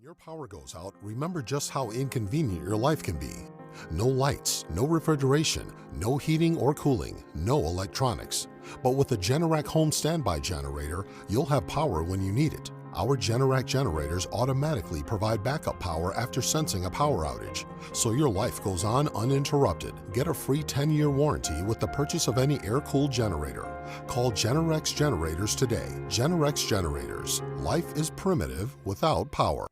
your power goes out, remember just how inconvenient your life can be. No lights, no refrigeration, no heating or cooling, no electronics. But with a Generac home standby generator, you'll have power when you need it. Our Generac generators automatically provide backup power after sensing a power outage, so your life goes on uninterrupted. Get a free 10-year warranty with the purchase of any air-cooled generator. Call Generac Generators today. Generac Generators. Life is primitive without power.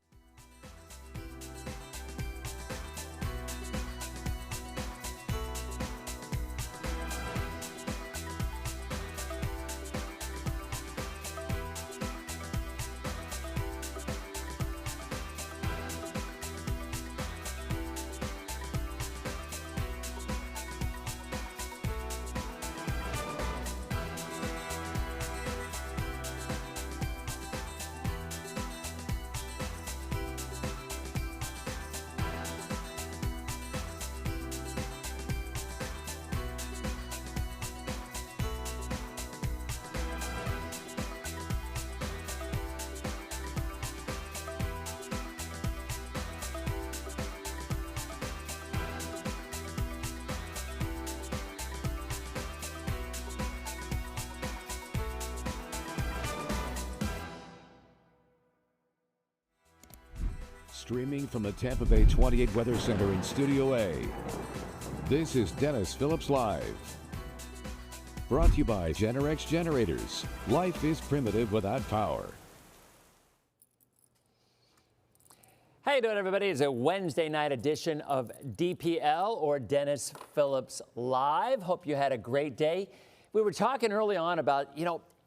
Streaming from the Tampa Bay 28 Weather Center in Studio A, this is Dennis Phillips Live. Brought to you by Generac Generators. Life is primitive without power. How you doing, everybody? It's a Wednesday night edition of DPL, or Dennis Phillips Live. Hope you had a great day. We were talking early on about,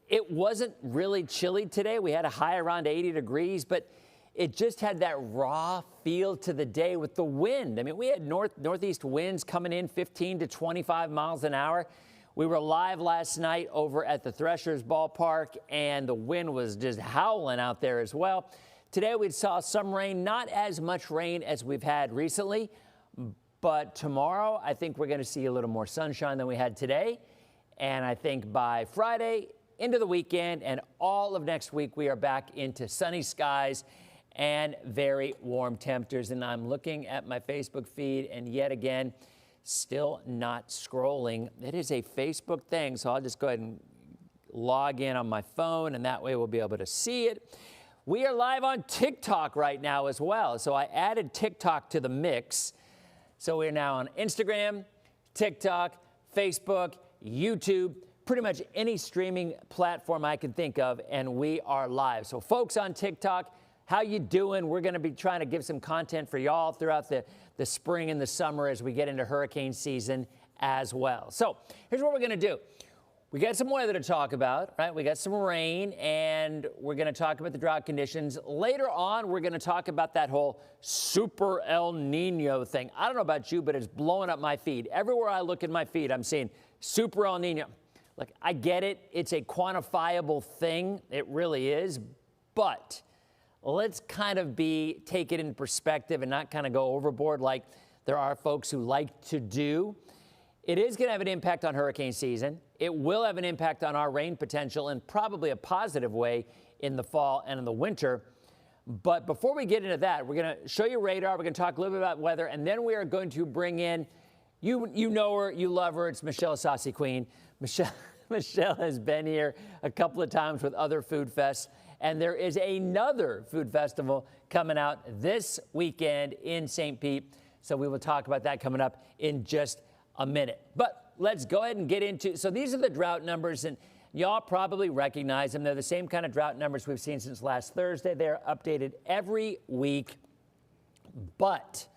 it wasn't really chilly today. We had a high around 80 degrees, but it just had that raw feel to the day with the wind. I mean, we had northeast winds coming in 15 to 25 miles an hour. We were live last night over at the Threshers ballpark, and the wind was just howling out there as well. Today we saw some rain, not as much rain as we've had recently, but tomorrow I think we're going to see a little more sunshine than we had today. And I think by Friday into the weekend and all of next week, we are back into sunny skies and very warm temperatures. And I'm looking at my Facebook feed, and yet again, still not scrolling. It is a Facebook thing, so I'll just go ahead and log in on my phone, and that way we'll be able to see it. We are live on TikTok right now as well, so I added TikTok to the mix. So we're now on Instagram, TikTok, Facebook, YouTube, pretty much any streaming platform I can think of, and we are live. So folks on TikTok, how you doing? We're going to be trying to give some content for y'all throughout the spring and the summer as we get into hurricane season as well. So here's what we're going to do. We got some weather to talk about, right? We got some rain, and we're going to talk about the drought conditions. Later on, we're going to talk about that whole Super El Nino thing. I don't know about you, but it's blowing up my feed. Everywhere I look in my feed, I'm seeing Super El Nino. Look, I get it. It's a quantifiable thing. It really is. But let's kind of take it in perspective and not kind of go overboard like there are folks who like to do. It is going to have an impact on hurricane season. It will have an impact on our rain potential, and probably a positive way in the fall and in the winter. But before we get into that, we're going to show you radar. We're going to talk a little bit about weather, and then we are going to bring in, you know her, you love her. It's Michelle Saucy Queen. Michelle has been here a couple of times with other food fests. And there is another food festival coming out this weekend in St. Pete. So we will talk about that coming up in just a minute. But let's go ahead and get into, so these are the drought numbers, and y'all probably recognize them. They're the same kind of drought numbers we've seen since last Thursday. They're updated every week. But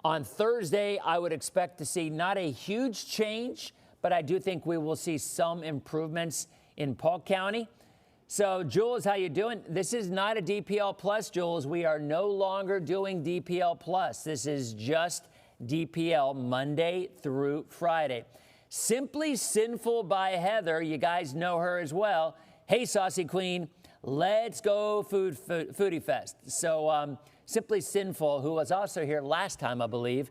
on Thursday, I would expect to see not a huge change, but I do think we will see some improvements in Polk County. So, Jules, how you doing? This is not a DPL Plus, Jules. We are no longer doing DPL Plus. This is just DPL Monday through Friday. Simply Sinful by Heather. You guys know her as well. Hey, Saucy Queen, let's go Foodie Fest. So, Simply Sinful, who was also here last time, I believe,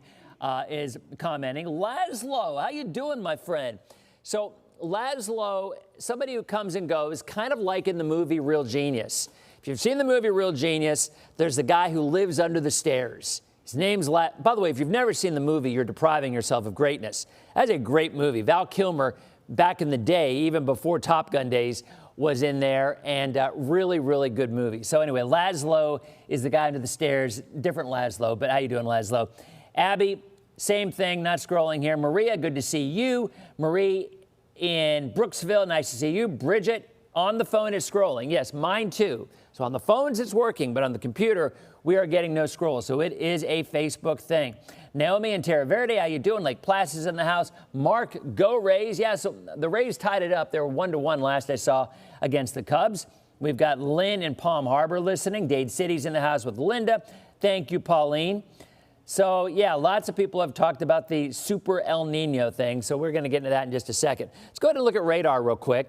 is commenting. Laszlo, how you doing, my friend? So, Laszlo, somebody who comes and goes, kind of like in the movie Real Genius. If you've seen the movie Real Genius, there's the guy who lives under the stairs. His name's by the way, if you've never seen the movie, you're depriving yourself of greatness. That's a great movie. Val Kilmer, back in the day, even before Top Gun days, was in there, and really, really good movie. So anyway, Laszlo is the guy under the stairs. Different Laszlo, but how you doing, Laszlo? Abby, same thing, not scrolling here. Maria, good to see you. Marie in Brooksville, nice to see you. Bridget, on the phone is scrolling. Yes, mine too. So on the phones it's working, but on the computer, we are getting no scroll. So it is a Facebook thing. Naomi and Terra Verde, how you doing? Lake Placid's in the house. Mark, go Rays. Yeah, so the Rays tied it up. They were 1-1 last I saw against the Cubs. We've got Lynn in Palm Harbor listening. Dade City's in the house with Linda. Thank you, Pauline. So, yeah, lots of people have talked about the Super El Nino thing, so we're going to get into that in just a second. Let's go ahead and look at radar real quick,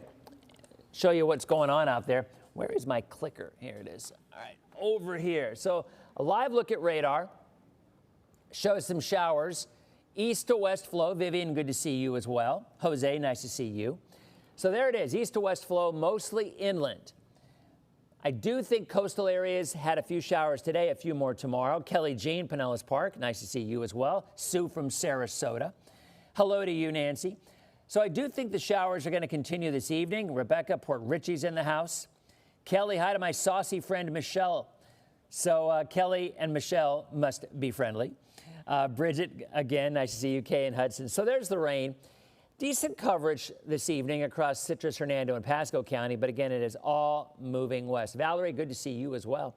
show you what's going on out there. Where is my clicker? Here it is. All right, over here. So a live look at radar shows some showers, east to west flow. Vivian, good to see you as well. Jose, nice to see you. So there it is, east to west flow, mostly inland. I do think coastal areas had a few showers today, a few more tomorrow. Kelly Jean, Pinellas Park, nice to see you as well. Sue from Sarasota. Hello to you, Nancy. So I do think the showers are going to continue this evening. Rebecca, Port Richey's in the house. Kelly, hi to my saucy friend, Michelle. So Kelly and Michelle must be friendly. Bridget, again, nice to see you, Kay and Hudson. So there's the rain. Decent coverage this evening across Citrus, Hernando, and Pasco County, but again, it is all moving west. Valerie, good to see you as well.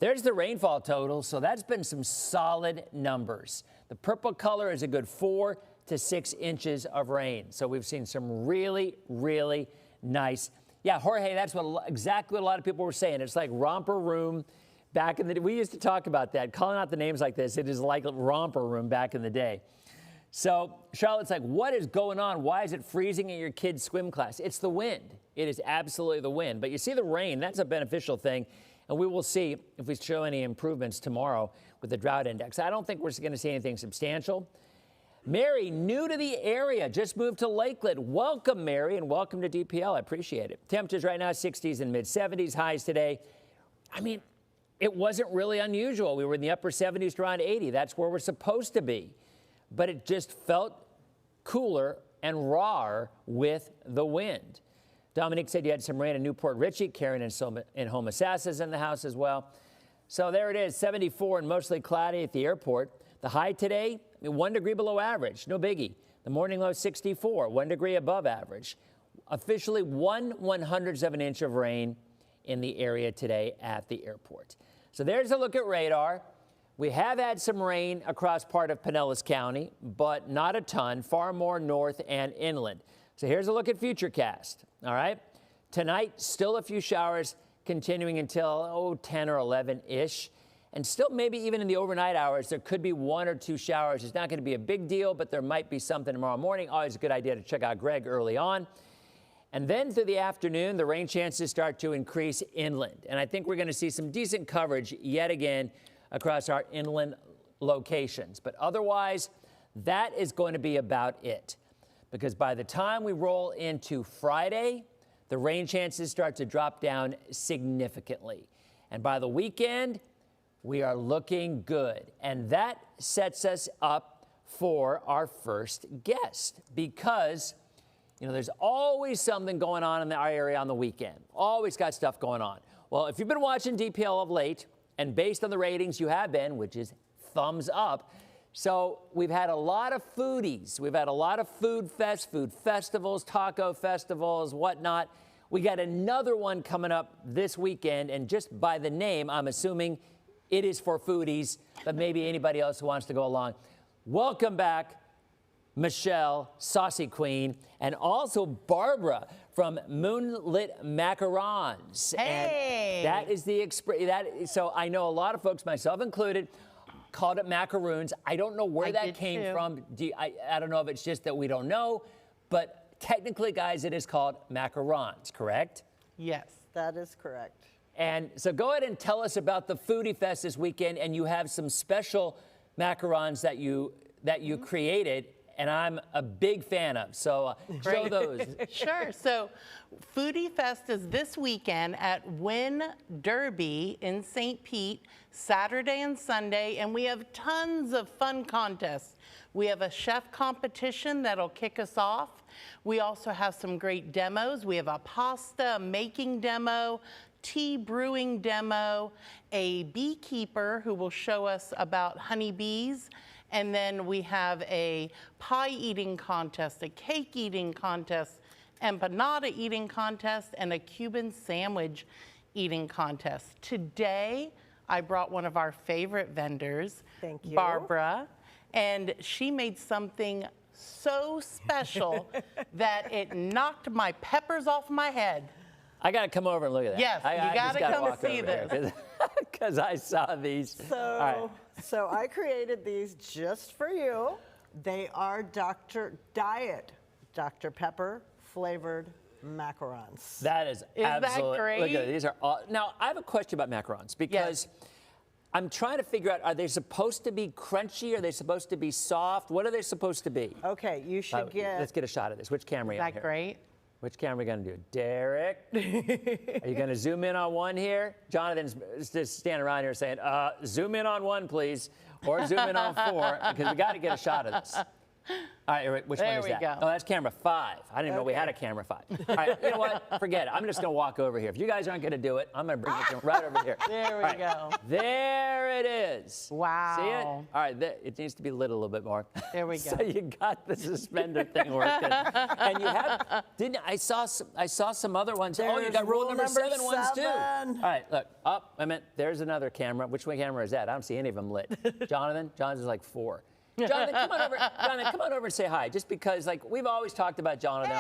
There's the rainfall total, so that's been some solid numbers. The purple color is a good 4 to 6 inches of rain. So we've seen some really, really nice. Yeah, Jorge, that's exactly what a lot of people were saying. It's like romper room back in the day. We used to talk about that, calling out the names like this. It is like romper room back in the day. So Charlotte's like, what is going on? Why is it freezing in your kid's swim class? It's the wind. It is absolutely the wind. But you see the rain, that's a beneficial thing. And we will see if we show any improvements tomorrow with the drought index. I don't think we're going to see anything substantial. Mary, new to the area, just moved to Lakeland. Welcome, Mary, and welcome to DPL. I appreciate it. Temperatures right now, 60s and mid-70s. Highs today. I mean, it wasn't really unusual. We were in the upper 70s to around 80. That's where we're supposed to be. But it just felt cooler and rawer with the wind. Dominique said you had some rain in Newport Richey. Karen in Homosassa in the house as well. So there it is, 74 and mostly cloudy at the airport. The high today, 1 degree below average, no biggie. The morning low, 64, 1 degree above average. Officially 1/100th of an inch of rain in the area today at the airport. So there's a look at radar. We have had some rain across part of Pinellas County, but not a ton, far more north and inland. So here's a look at Futurecast, all right? Tonight, still a few showers continuing until, 10 or 11-ish. And still maybe even in the overnight hours, there could be 1 or 2 showers. It's not going to be a big deal, but there might be something tomorrow morning. Always a good idea to check out Greg early on. And then through the afternoon, the rain chances start to increase inland. And I think we're going to see some decent coverage yet again across our inland locations. But otherwise, that is going to be about it. Because by the time we roll into Friday, the rain chances start to drop down significantly. And by the weekend, we are looking good. And that sets us up for our first guest. Because, there's always something going on in our area on the weekend. Always got stuff going on. Well, if you've been watching DPL of late, and based on the ratings you have been, which is thumbs up, so we've had a lot of foodies. We've had a lot of food festivals, taco festivals, whatnot. We got another one coming up this weekend, and just by the name, I'm assuming it is for foodies, but maybe anybody else who wants to go along. Welcome back, Michelle, Saucy Queen, and also Barbara from Moonlit Macarons. Hey! And that is the so I know a lot of folks, myself included, called it macaroons. I don't know where that came from. I don't know if it's just that we don't know, but technically, guys, it is called macarons, correct? Yes, that is correct. And so go ahead and tell us about the Foodie Fest this weekend, and you have some special macarons that you created. and I'm a big fan of. So show those. Sure. So Foodie Fest is this weekend at Wynn Derby in St. Pete, Saturday and Sunday, and we have tons of fun contests. We have a chef competition that'll kick us off. We also have some great demos. We have a pasta making demo, tea brewing demo, a beekeeper who will show us about honeybees, and then we have a pie eating contest, a cake eating contest, empanada eating contest, and a Cuban sandwich eating contest. Today, I brought one of our favorite vendors, Thank you. Barbara, and she made something so special that it knocked my peppers off my head. I got to come over and look at that. Yes, you gotta come see this. Because I saw these. All right. So I created these just for you. They are Diet Dr. Pepper flavored macarons. That is that absolutely. great? Look at it. These are all. Now, I have a question about macarons because I'm trying to figure out, are they supposed to be crunchy? Are they supposed to be soft? What are they supposed to be? Okay, you should get. Let's get a shot of this. Which camera are Is you on that here? great? Which camera are we going to do? Derek? Are you going to zoom in on one here? Jonathan's just standing around here saying, zoom in on one, please, or zoom in on 4, because we got to get a shot of this. All right, which one There is we that? go. Oh, that's camera 5. I didn't even know we had a camera 5. All right, you know what? Forget it. I'm just going to walk over here. If you guys aren't going to do it, I'm going to bring it right over here. There we All right, go. There it is. Wow. See it? All right, it needs to be lit a little bit more. There we So go. you got the suspender thing working, and you have. Didn't I saw some other ones? Oh, you There's got rule rule number number 7 ones too. 7. All right, look up. I meant there's another camera. Which one camera is that? I don't see any of them lit. Jonathan's like 4. Jonathan, come on over. Jonathan, come on over and say hi. Just because, like, we've always talked about Jonathan.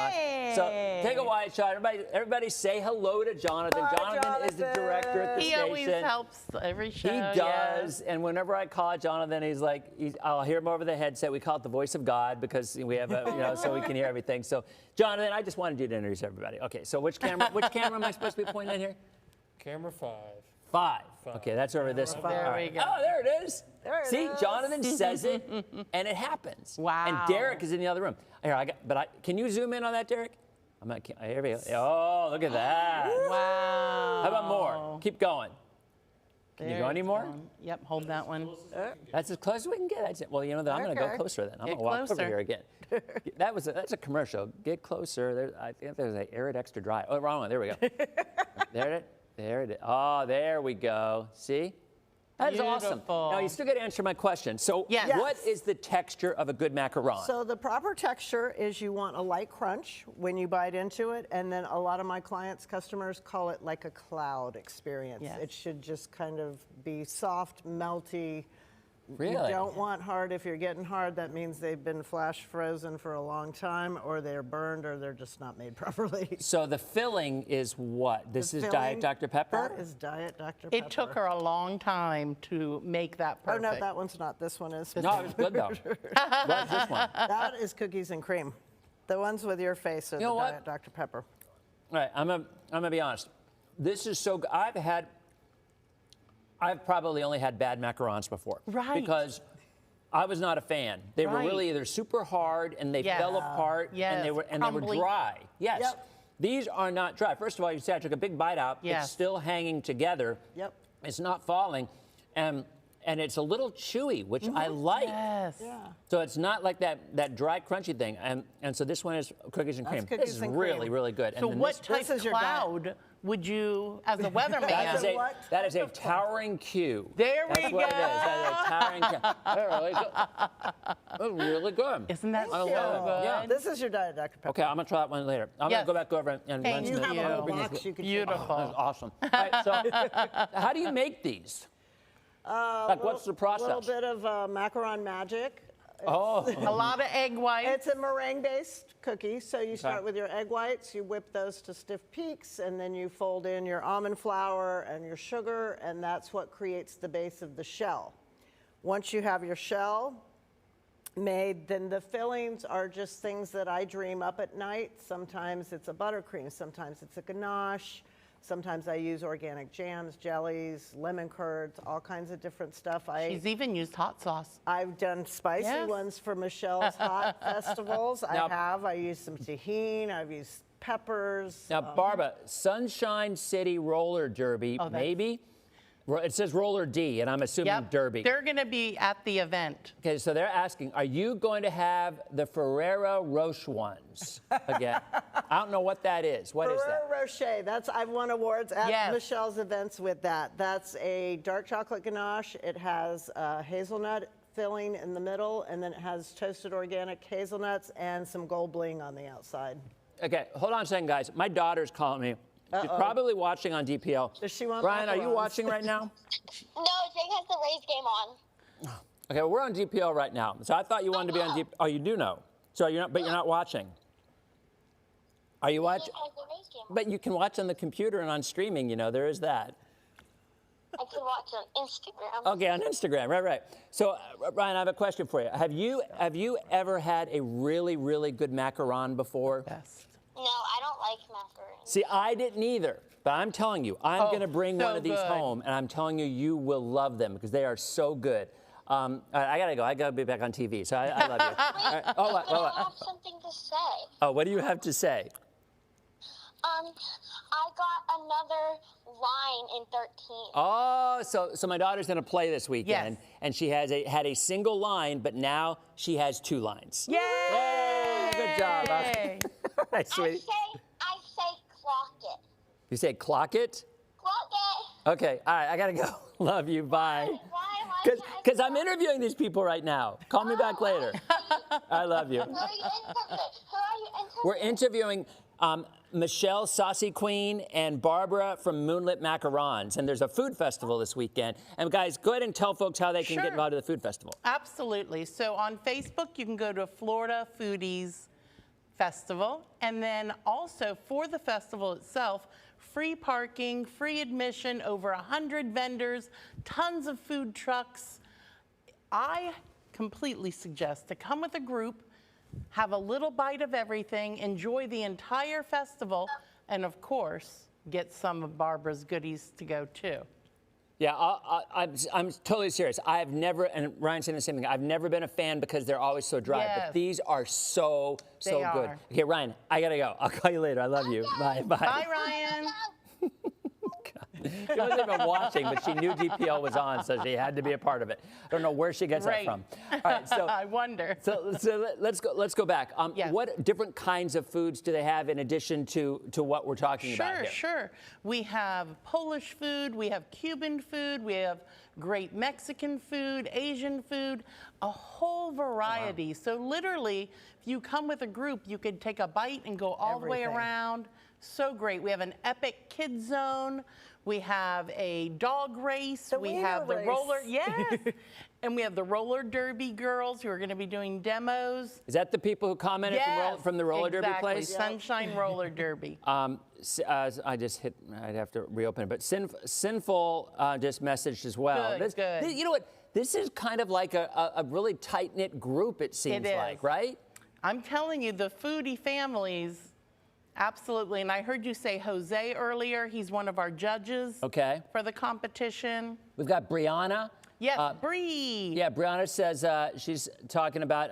So take a wide shot. Everybody say hello to Jonathan. Hi, Jonathan is the director at the He station. always helps every show. He does, and whenever I call Jonathan, he's like, I'll hear him over the headset. We call it the voice of God because we have, so we can hear everything. So, Jonathan, I just wanted you to introduce everybody. Okay, so which camera am I supposed to be pointing at here? Camera 5. 5. Okay, that's over this. There All we right. go. Oh, there it is. There it See, is. Jonathan says it, and it happens. Wow. And Derek is in the other room. Here, can you zoom in on that, Derek? Here we go. Oh, look at that. Wow. How about more? Keep going. Can you There go any it's more? going. Yep, hold that one. That's as close as we can get. That's it. Well, I'm going to go Okay. closer then. I'm Get going to walk over closer. here again. That's a commercial. Get closer. I think there's a Arid Extra Dry. Oh, wrong one. There we go. There it is. Oh, there we go. See? That is awesome. Beautiful. Now, you still got to answer my question. So, Yes. what is the texture of a good macaron? So the proper texture is you want a light crunch when you bite into it, and then a lot of my customers call it like a cloud experience. Yes. It should just kind of be soft, melty. Really? You don't want hard. If you're getting hard, that means they've been flash frozen for a long time, or they're burned, or they're just not made properly. So the filling is what? This is Diet Filling, Dr. Pepper? That is Diet Dr. Pepper. It took her a long time to make that Oh, perfect. no, that one's not. This one is. No, it's good though. What's this one? That is cookies and cream. The ones with your face are You know the what? Diet Dr. Pepper. All right, I'm gonna be honest. This is so good. I've probably only had bad macarons before. Right. Because I was not a fan. They were Right. really either super hard and they Yeah. fell apart Yes, and they were crumbly. dry. Yes. Yep. These are not dry. First of all, you see I took a big bite out. Yes. It's still hanging together. Yep. It's not falling. And it's a little chewy, which I like. Yes. Yeah. So it's not like that dry, crunchy thing. And so this one is cookies and That's cream. cookies This is and really, cream. really good. So then what this- type This is of your diet. cloud would you, as a weatherman? That is a, What that is a type of towering Q. There That's we what go. it is. That is a towering Q. They're really good. They're really good. Isn't that I so love it. good? Yeah. This is your Diet Dr. Pepper. Okay, I'm gonna try that one later. I'm Yes. gonna go back over and Thank run you. some. You have a whole bring these- box you can Beautiful. That's awesome. All right, so how do you make these? Like, what's the process? A little bit of macaron magic. Oh, A lot of egg whites. It's a meringue-based cookie, so you start with your egg whites, you whip those to stiff peaks, and then you fold in your almond flour and your sugar, and that's what creates the base of the shell. Once you have your shell made, then the fillings are just things that I dream up at night. Sometimes it's a buttercream, sometimes it's a ganache, Sometimes I use organic jams, jellies, lemon curds, all kinds of different stuff. She's even used hot sauce. I've done spicy Yes. ones for Michelle's hot festivals. Now- I used some tahini. I've used peppers. Now, Barbara, Sunshine City Roller Derby, that's- maybe? It says Roller D, and I'm assuming Yep. Derby. They're going to be at the event. Okay, so they're asking, are you going to have the Ferrero Rocher ones again? I don't know what that is. What is Ferrero that? Rocher. I've won awards at Yes. Michelle's events with that. That's a dark chocolate ganache. It has hazelnut filling in the middle, and then it has toasted organic hazelnuts and some gold bling on the outside. Okay, hold on a second, guys. My daughter's calling me. She's probably watching on DPL. Does she want Brian, are you macarons? watching right now? No, Jake has the Rays game on. Okay, well, we're on DPL right now. So I thought you wanted to be on DPL. Oh, you do know. So you're not, but you're not watching. Are you watching? Jake has the Rays game on. But you can watch on the computer and on streaming, you know, there is that. I could watch on Instagram. Okay, on Instagram, right. So, Ryan, I have a question for you. Have you ever had a really, really good macaron before? Best. No, I don't like macaroni. See, I didn't either, but I'm telling you, I'm going to bring so one of these good. home, and I'm telling you, you will love them because they are so good. All right, I got to go. I got to be back on TV, so I love you. All right, hold on, hold I on. have something to say. Oh, what do you have to say? I got another line in 13. Oh, so my daughter's going to play this weekend, Yes. and she had a single line, but now she has 2 lines. Yay! Yay, good job. All right, I sweetie. say clock it. You say clock it? Clock it. Okay, all right, I got to go. Love you, bye. Why can't I Because I'm clock it? interviewing these people right now. Call me back later. I love you. Who are you interviewing? Who are you interviewing? We're interviewing Michelle Saucy Queen and Barbara from Moonlit Macarons. And there's a food festival this weekend. And guys, go ahead and tell folks how they can get Sure. involved in the food festival. Absolutely. So on Facebook, you can go to Florida Foodies Festival. And then also for the festival itself, free parking, free admission, over 100 vendors, tons of food trucks. I completely suggest to come with a group, have a little bite of everything, enjoy the entire festival, and of course, get some of Barbara's goodies to go too. Yeah, I'm totally serious. I've never, and Ryan's saying the same thing, I've never been a fan because they're always so dry. Yes. But these are so They good. are. Okay, Ryan, I got to go. I'll call you later. I love you. Bye. Bye, Ryan. She wasn't even watching, but she knew DPL was on, so she had to be a part of it. I don't know where she gets Right. that from. All right, so I wonder. So let's go back. Yes. What different kinds of foods do they have in addition to what we're talking about here? Sure. We have Polish food, we have Cuban food, we have great Mexican food, Asian food, a whole variety. So literally, if you come with a group, you could take a bite and go all the way Everything. around. So great. We have an epic kid zone. We have a dog race. The we wiener have the race. roller, yes. And we have the roller derby girls who are going to be doing demos. Is that the people who commented from the roller derby exactly. place? Sunshine Roller Derby. I just hit. I'd have to reopen it, but Sinful just messaged as well. Good, good. You know what? This is kind of like a really tight knit group. It seems is. like, right? I'm telling you, the foodie families, absolutely. And I heard you say Jose earlier. He's one of our judges Okay. for the competition. We've got Brianna. Yes, Bree. Yeah, Brianna says she's talking about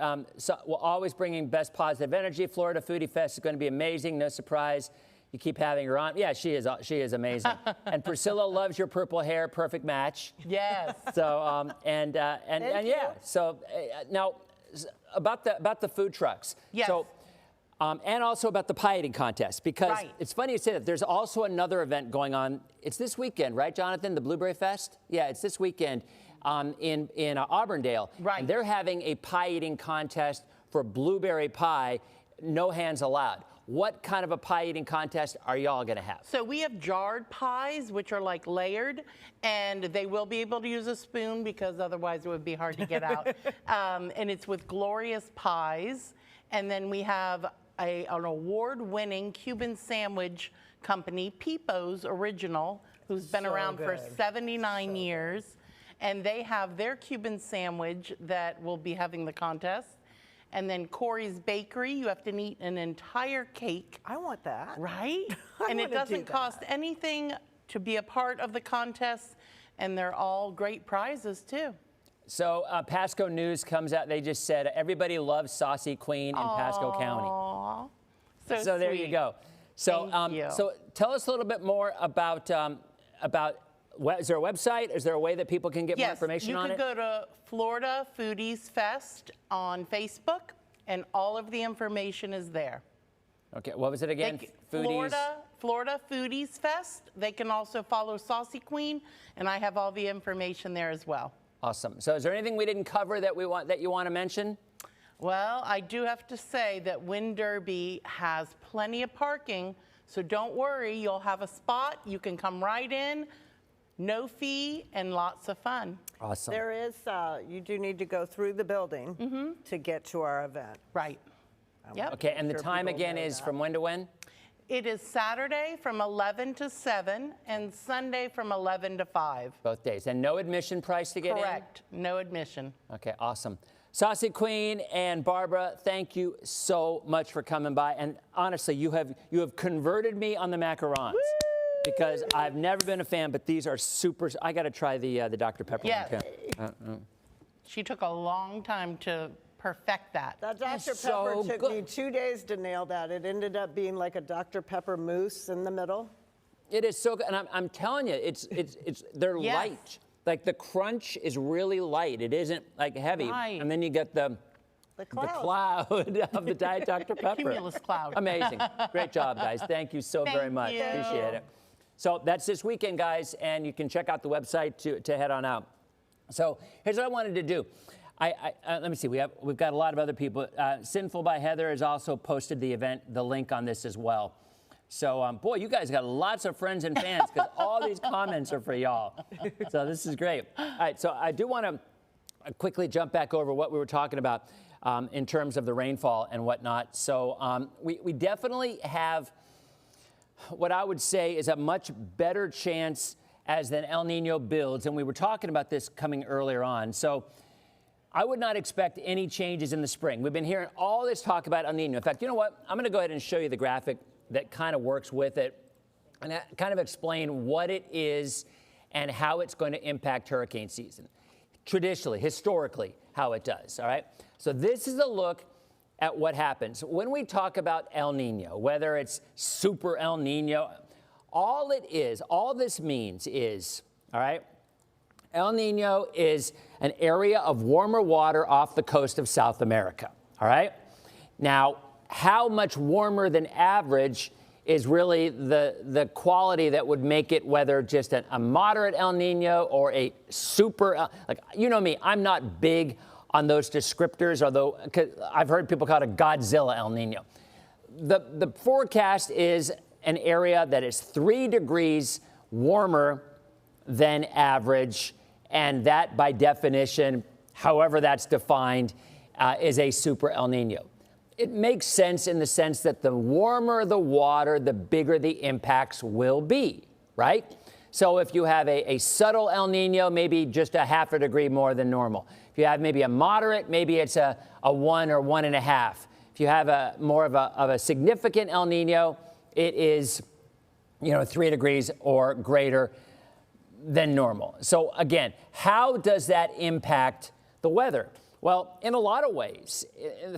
we're always bringing best positive energy. Florida Foodie Fest is going to be amazing. No surprise. You keep having her on. Yeah, she is amazing. And Priscilla loves your purple hair. Perfect match. Yes. So and yeah. So now about the food trucks. Yes. So and also about the pie eating contest, because Right. it's funny you say that. There's also another event going on. It's this weekend, right, Jonathan? The Blueberry Fest. Yeah, it's this weekend in Auburndale. Right. And they're having a pie eating contest for blueberry pie. No hands allowed. What kind of a pie eating contest are y'all going to have? So we have jarred pies, which are like layered, and they will be able to use a spoon because otherwise it would be hard to get out. And it's with Glorious Pies. And then we have an award-winning Cuban sandwich company, Peepo's Original, who's been around for 79 years. And they have their Cuban sandwich that will be having the contest. And then Corey's Bakery, you have to eat an entire cake, I want that. right? I And it wanna do doesn't cost that. anything to be a part of the contest, and they're all great prizes too. So Pasco News comes out. They just said everybody loves Saucy Queen in Pasco County. Aw, So there you sweet. go. So Thank you. so tell us a little bit more about is there a website? Is there a way that people can get more information on you it? can go to Florida Foodies Fest on Facebook, and all of the information is there. Okay, what was it again? Florida Foodies Fest. They can also follow Saucy Queen, and I have all the information there as well. Awesome. So is there anything we didn't cover that you want to mention? Well, I do have to say that Wynn Derby has plenty of parking, so don't worry, you'll have a spot. You can come right in, no fee, and lots of fun. Awesome. There is, you do need to go through the building to get to our event. Right. Yep. Okay, and the Sure time people again know is that. from when to when? It is Saturday from 11 to 7 and Sunday from 11 to 5. Both days. And no admission price to get Correct. No admission. in? Okay, awesome. Saucy Queen and Barbara, thank you so much for coming by. And honestly, you have converted me on the macarons. Because I've never been a fan, but these are super. I got to try the Dr. Pepper Yes. one. She took a long time to perfect that. That Dr. Pepper so took good. me 2 days to nail that. It ended up being like a Dr. Pepper mousse in the middle. It is so good, and I'm telling you, they're Yes. light. Like the crunch is really light. It isn't like heavy. Right. And then you get the cloud of the Diet Dr. Pepper. Cumulus cloud. Amazing. Great job, guys. Thank you so very Thank much. you. Appreciate it. So that's this weekend, guys, and you can check out the website to head on out. So here's what I wanted to do. Let me see. We've got a lot of other people. Sinful by Heather has also posted the link on this as well. So, boy, you guys got lots of friends and fans because all these comments are for y'all. So this is great. All right, so I do want to quickly jump back over what we were talking about in terms of the rainfall and whatnot. So we definitely have what I would say is a much better chance as the El Nino builds, and we were talking about this coming earlier on. So I would not expect any changes in the spring. We've been hearing all this talk about El Nino. In fact, you know what? I'm going to go ahead and show you the graphic that kind of works with it and kind of explain what it is and how it's going to impact hurricane season. Traditionally, historically, how it does, all right? So this is a look at what happens. When we talk about El Nino, whether it's super El Nino, all this means is, all right, El Nino is an area of warmer water off the coast of South America, all right? Now, how much warmer than average is really the quality that would make it whether just a moderate El Nino or a super, like, you know me, I'm not big on those descriptors, although 'cause I've heard people call it a Godzilla El Nino. The forecast is an area that is 3 degrees warmer than average, and that by definition, however that's defined, is a super El Nino. It makes sense in the sense that the warmer the water, the bigger the impacts will be, right? So if you have a subtle El Nino, maybe just a half a degree more than normal. If you have maybe a moderate, maybe it's a 1 or 1.5. If you have a more of a significant El Nino, it is, 3 degrees or greater than normal. So again, how does that impact the weather? Well, in a lot of ways.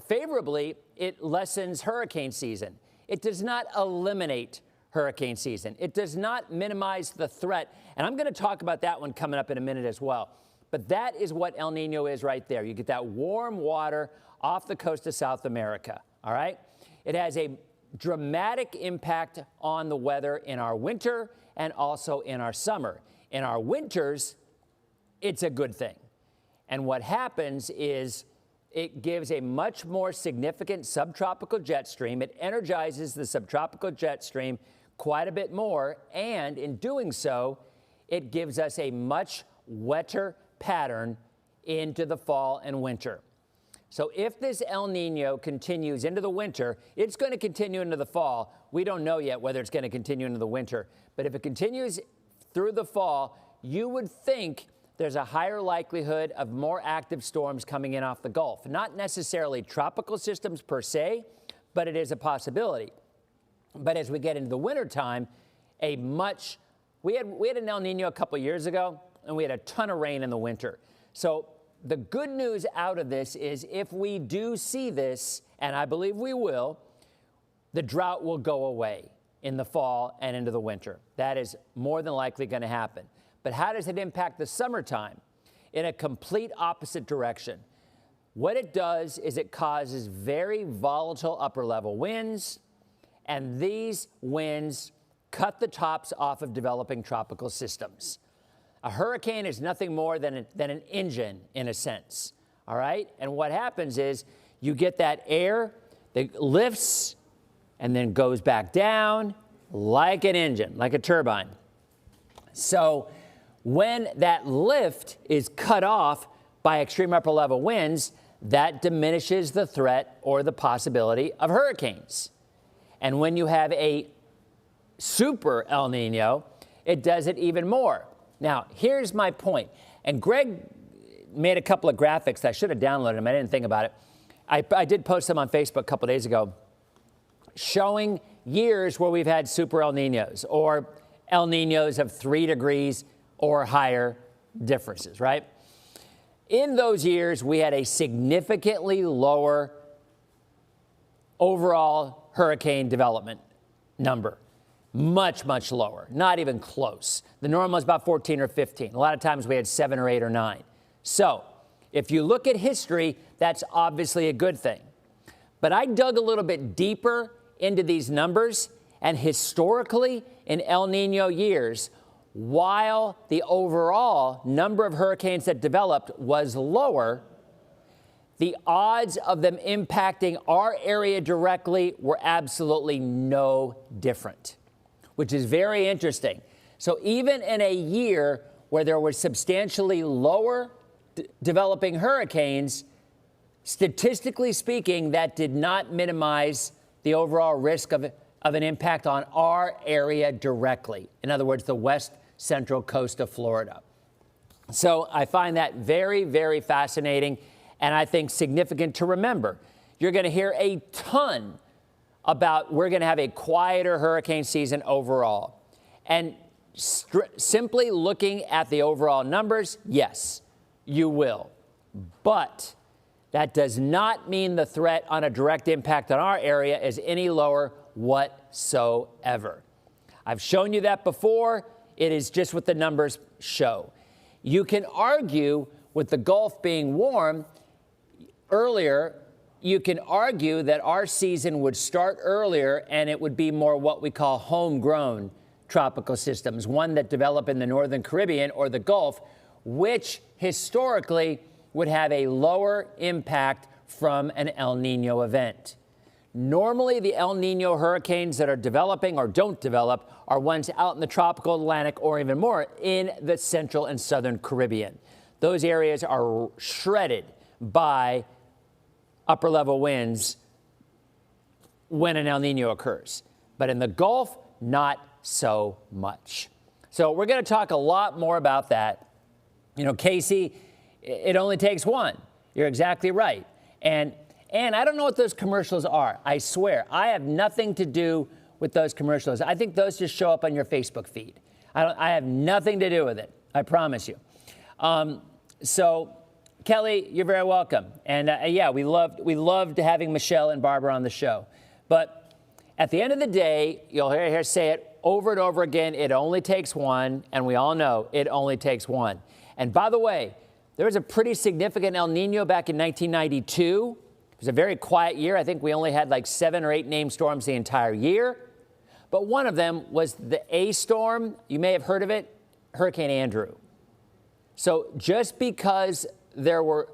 Favorably, it lessens hurricane season. It does not eliminate hurricane season. It does not minimize the threat. And I'm going to talk about that one coming up in a minute as well. But that is what El Nino is right there. You get that warm water off the coast of South America, all right? It has a dramatic impact on the weather in our winter and also in our summer. In our winters, it's a good thing. And what happens is it gives a much more significant subtropical jet stream. It energizes the subtropical jet stream quite a bit more. And in doing so, it gives us a much wetter pattern into the fall and winter. So if this El Nino continues into the winter, it's going to continue into the fall. We don't know yet whether it's going to continue into the winter. But if it continues through the fall, you would think there's a higher likelihood of more active storms coming in off the Gulf. Not necessarily tropical systems per se, but it is a possibility. But as we get into the wintertime, we had an El Nino a couple years ago, and we had a ton of rain in the winter. So the good news out of this is if we do see this, and I believe we will, the drought will go away in the fall and into the winter. That is more than likely going to happen. But how does it impact the summertime? In a complete opposite direction. What it does is it causes very volatile upper level winds, and these winds cut the tops off of developing tropical systems. A hurricane is nothing more than an engine in a sense, all right? And what happens is you get that air that lifts and then goes back down like an engine, like a turbine. So when that lift is cut off by extreme upper level winds, that diminishes the threat or the possibility of hurricanes. And when you have a super El Nino, it does it even more. Now, here's my point. And Greg made a couple of graphics. I should have downloaded them. I didn't think about it. I did post them on Facebook a couple days ago, showing years where we've had super El Ninos or El Ninos of 3 degrees or higher differences, right? In those years, we had a significantly lower overall hurricane development number. Much, much lower, not even close. The normal is about 14 or 15. A lot of times we had 7 or 8 or 9. So if you look at history, that's obviously a good thing. But I dug a little bit deeper into these numbers, and historically in El Nino years, while the overall number of hurricanes that developed was lower, the odds of them impacting our area directly were absolutely no different, which is very interesting. So even in a year where there were substantially lower developing hurricanes, statistically speaking, that did not minimize the overall risk of an impact on our area directly. In other words, the west central coast of Florida. So I find that very, very fascinating, and I think significant to remember. You're going to hear a ton about we're going to have a quieter hurricane season overall. And simply looking at the overall numbers, yes, you will. But that does not mean the threat on a direct impact on our area is any lower whatsoever. I've shown you that before. It is just what the numbers show. You can argue with the Gulf being warm earlier, you can argue that our season would start earlier and it would be more what we call homegrown tropical systems, one that develop in the Northern Caribbean or the Gulf, which historically would have a lower impact from an El Nino event. Normally, the El Nino hurricanes that are developing or don't develop are ones out in the tropical Atlantic or even more in the central and southern Caribbean. Those areas are shredded by upper level winds when an El Nino occurs. But in the Gulf, not so much. So we're going to talk a lot more about that. You know, Casey, it only takes one. You're exactly right. And I don't know what those commercials are. I swear, I have nothing to do with those commercials. I think those just show up on your Facebook feed. I have nothing to do with it. I promise you. So, Kelly, you're very welcome. And yeah, we loved having Michelle and Barbara on the show. But at the end of the day, you'll hear her say it over and over again. It only takes one, and we all know it only takes one. And by the way, there was a pretty significant El Nino back in 1992. It was a very quiet year. I think we only had like 7 or 8 named storms the entire year. But one of them was the A storm. You may have heard of it, Hurricane Andrew. So just because there were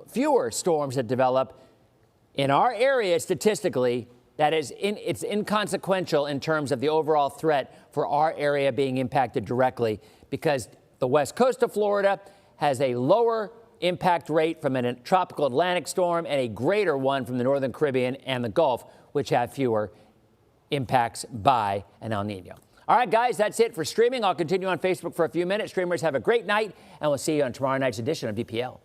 fewer storms that develop in our area statistically, it's inconsequential in terms of the overall threat for our area being impacted directly, because the west coast of Florida has a lower impact rate from a tropical Atlantic storm and a greater one from the Northern Caribbean and the Gulf, which have fewer impacts by an El Nino. All right, guys, that's it for streaming. I'll continue on Facebook for a few minutes. Streamers, have a great night, and we'll see you on tomorrow night's edition of DPL.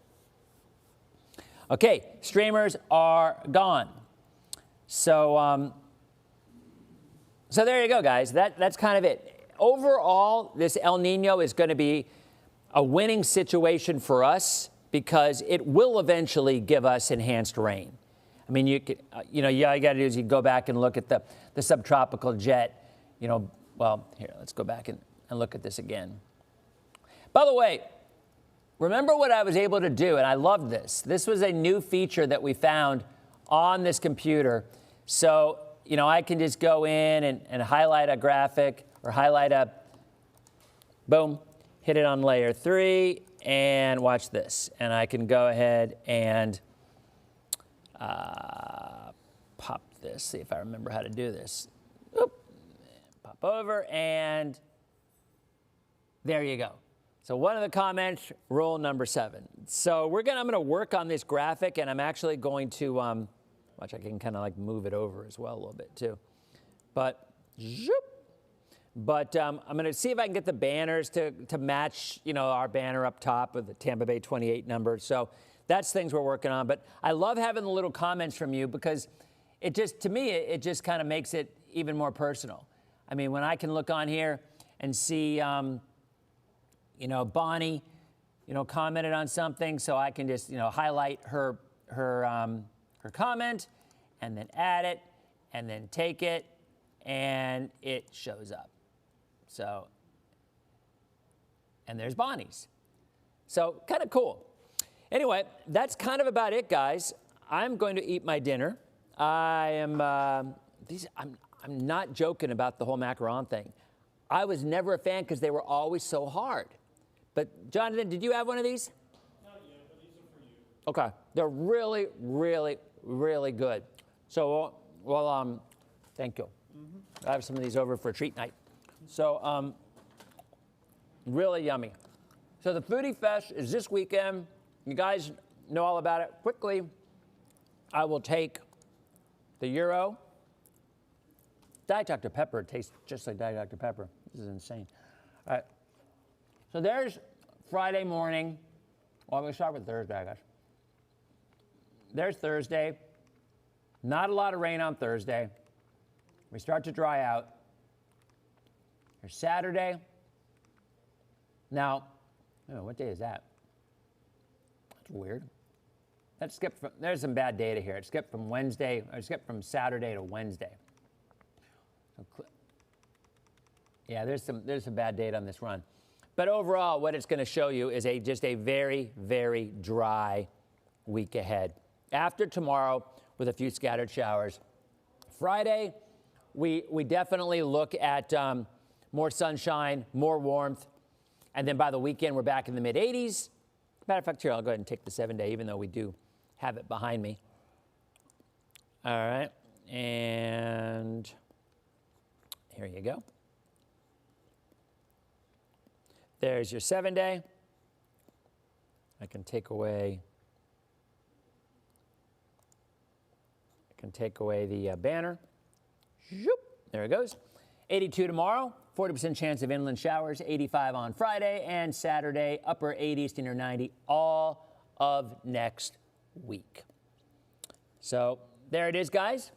Okay, streamers are gone. So there you go, guys. That's kind of it. Overall, this El Nino is going to be a winning situation for us because it will eventually give us enhanced rain. I mean, you could, all you got to do is you go back and look at the subtropical jet. Well, here, let's go back and look at this again. By the way, remember what I was able to do, and I love this. This was a new feature that we found on this computer. So, I can just go in and highlight a graphic or highlight boom, hit it on layer 3, and watch this. And I can go ahead and pop this, see if I remember how to do this. Oop. Pop over, and there you go. So one of the comments, rule number 7. So I'm going to work on this graphic, and I'm actually going to, watch, I can kind of like move it over as well a little bit too. But, I'm going to see if I can get the banners to match, our banner up top with the Tampa Bay 28 number. So that's things we're working on. But I love having the little comments from you because it just, to me, it just kind of makes it even more personal. I mean, when I can look on here and see, Bonnie, commented on something, so I can just, highlight her comment and then add it and then take it and it shows up. So, and there's Bonnie's. So kind of cool. Anyway, that's kind of about it, guys. I'm going to eat my dinner. I'm not joking about the whole macaron thing. I was never a fan because they were always so hard. But Jonathan, did you have one of these? Not yet, but these are for you. Okay, they're really, really, really good. So, thank you. I have some of these over for a treat night. So, really yummy. So the Foodie Fest is this weekend. You guys know all about it. Quickly, I will take the Euro. Diet Dr. Pepper tastes just like Diet Dr. Pepper. This is insane. All right. So there's Friday morning. Well, I'm going to start with Thursday, I guess. There's Thursday. Not a lot of rain on Thursday. We start to dry out. There's Saturday. Now, what day is that? That's weird. That skipped from, there's some bad data here. It skipped from Wednesday, or it skipped from Saturday to Wednesday. Yeah, there's some bad data on this run. But overall, what it's going to show you is just a very, very dry week ahead. After tomorrow, with a few scattered showers. Friday, we definitely look at more sunshine, more warmth. And then by the weekend, we're back in the mid-80s. Matter of fact, here, I'll go ahead and take the 7-day, even though we do have it behind me. All right, and here you go. There's your 7-day. I can take away the banner. There it goes. 82 tomorrow, 40% chance of inland showers, 85 on Friday, and Saturday, upper 80s to near 90 all of next week. So there it is, guys.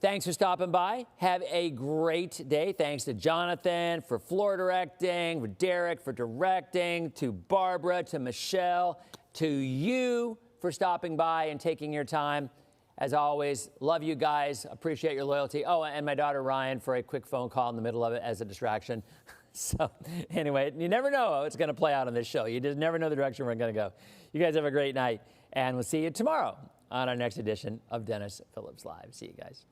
Thanks for stopping by. Have a great day. Thanks to Jonathan for floor directing, for Derek for directing, to Barbara, to Michelle, to you for stopping by and taking your time. As always, love you guys. Appreciate your loyalty. Oh, and my daughter Ryan for a quick phone call in the middle of it as a distraction. So anyway, you never know how it's going to play out on this show. You just never know the direction we're going to go. You guys have a great night, and we'll see you tomorrow on our next edition of Dennis Phillips Live. See you guys.